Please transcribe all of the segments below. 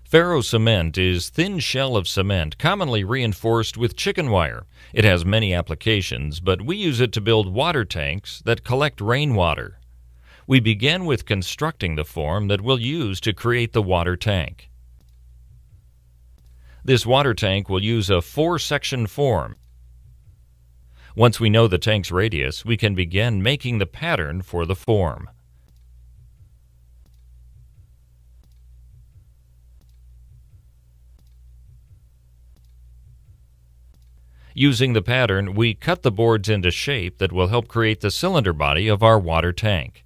Ferro cement is thin shell of cement commonly reinforced with chicken wire. It has many applications, but we use it to build water tanks that collect rainwater. We begin with constructing the form that we'll use to create the water tank. This water tank will use a 4-section form. Once we know the tank's radius, we can begin making the pattern for the form. Using the pattern, we cut the boards into shape that will help create the cylinder body of our water tank.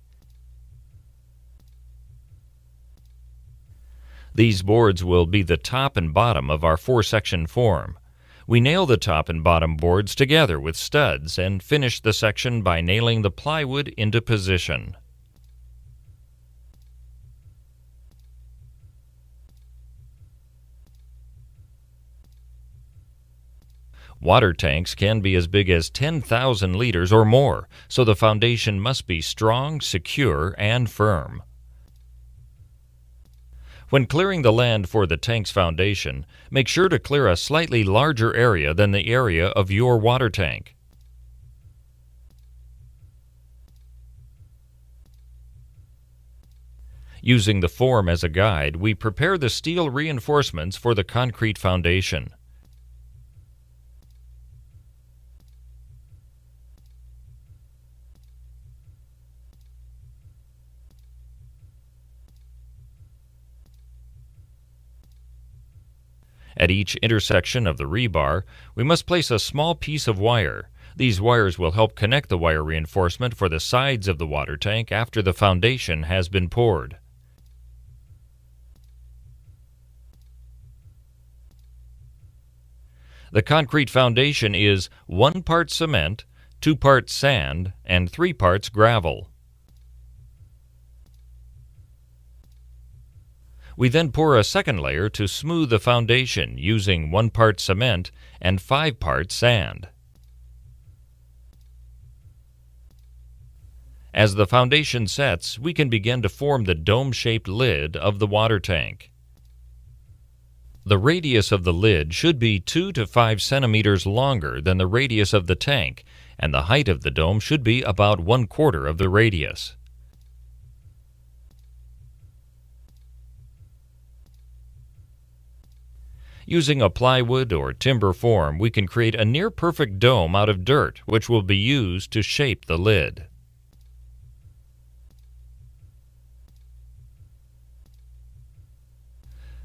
These boards will be the top and bottom of our 4-section form. We nail the top and bottom boards together with studs and finish the section by nailing the plywood into position. Water tanks can be as big as 10,000 liters or more, so the foundation must be strong, secure, and firm. When clearing the land for the tank's foundation, make sure to clear a slightly larger area than the area of your water tank. Using the form as a guide, we prepare the steel reinforcements for the concrete foundation. At each intersection of the rebar, we must place a small piece of wire. These wires will help connect the wire reinforcement for the sides of the water tank after the foundation has been poured. The concrete foundation is 1 part cement, 2 parts sand, and 3 parts gravel. We then pour a second layer to smooth the foundation using 1 part cement and 5 parts sand. As the foundation sets, we can begin to form the dome-shaped lid of the water tank. The radius of the lid should be 2 to 5 centimeters longer than the radius of the tank, and the height of the dome should be about 1/4 of the radius. Using a plywood or timber form, we can create a near-perfect dome out of dirt, which will be used to shape the lid.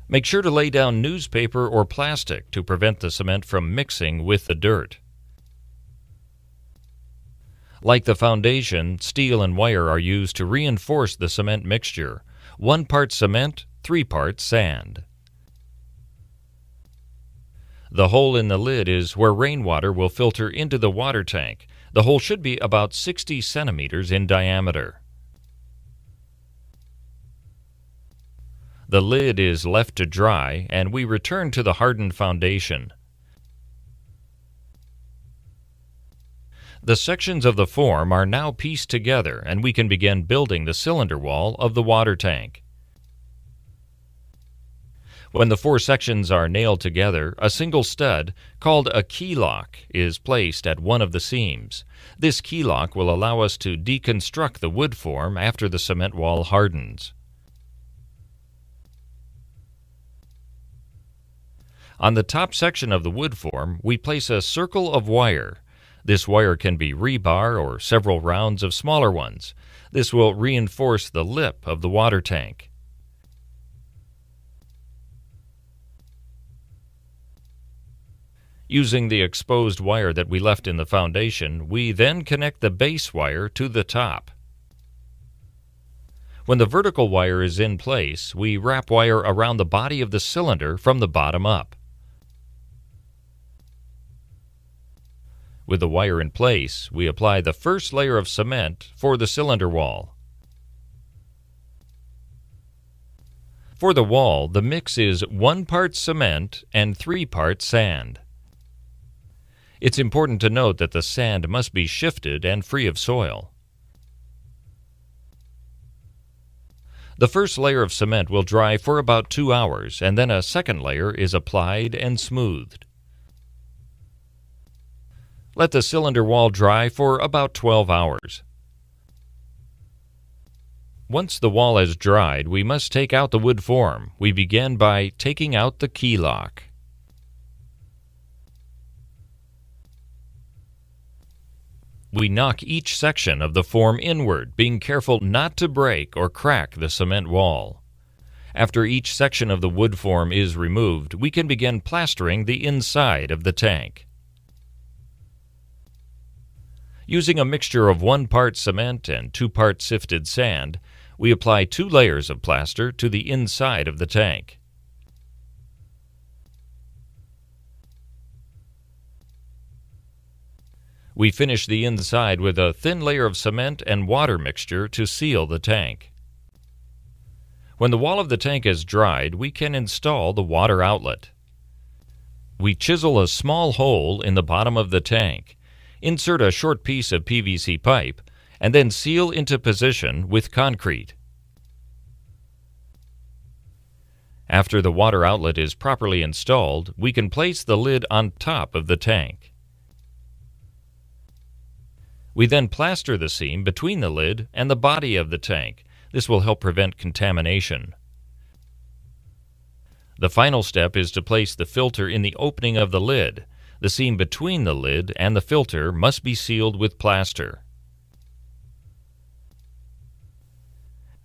Make sure to lay down newspaper or plastic to prevent the cement from mixing with the dirt. Like the foundation, steel and wire are used to reinforce the cement mixture. 1 part cement, 3 parts sand. The hole in the lid is where rainwater will filter into the water tank. The hole should be about 60 centimeters in diameter. The lid is left to dry, and we return to the hardened foundation. The sections of the form are now pieced together, and we can begin building the cylinder wall of the water tank. When the 4 sections are nailed together, a single stud, called a key lock, is placed at one of the seams. This key lock will allow us to deconstruct the wood form after the cement wall hardens. On the top section of the wood form, we place a circle of wire. This wire can be rebar or several rounds of smaller ones. This will reinforce the lip of the water tank. Using the exposed wire that we left in the foundation, we then connect the base wire to the top. When the vertical wire is in place, we wrap wire around the body of the cylinder from the bottom up. With the wire in place, we apply the first layer of cement for the cylinder wall. For the wall, the mix is 1 part cement and 3 parts sand. It's important to note that the sand must be shifted and free of soil. The first layer of cement will dry for about 2 hours, and then a second layer is applied and smoothed. Let the cylinder wall dry for about 12 hours. Once the wall has dried, we must take out the wood form. We begin by taking out the key lock. We knock each section of the form inward, being careful not to break or crack the cement wall. After each section of the wood form is removed, we can begin plastering the inside of the tank. Using a mixture of 1 part cement and 2 parts sifted sand, we apply 2 layers of plaster to the inside of the tank. We finish the inside with a thin layer of cement and water mixture to seal the tank. When the wall of the tank is dried, we can install the water outlet. We chisel a small hole in the bottom of the tank, insert a short piece of PVC pipe, and then seal into position with concrete. After the water outlet is properly installed, we can place the lid on top of the tank. We then plaster the seam between the lid and the body of the tank. This will help prevent contamination. The final step is to place the filter in the opening of the lid. The seam between the lid and the filter must be sealed with plaster.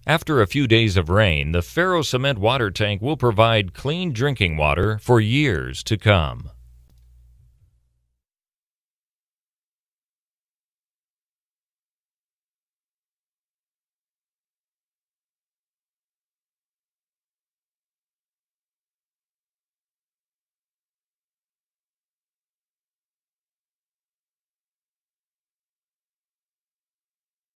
After a few days of rain, the ferro cement water tank will provide clean drinking water for years to come.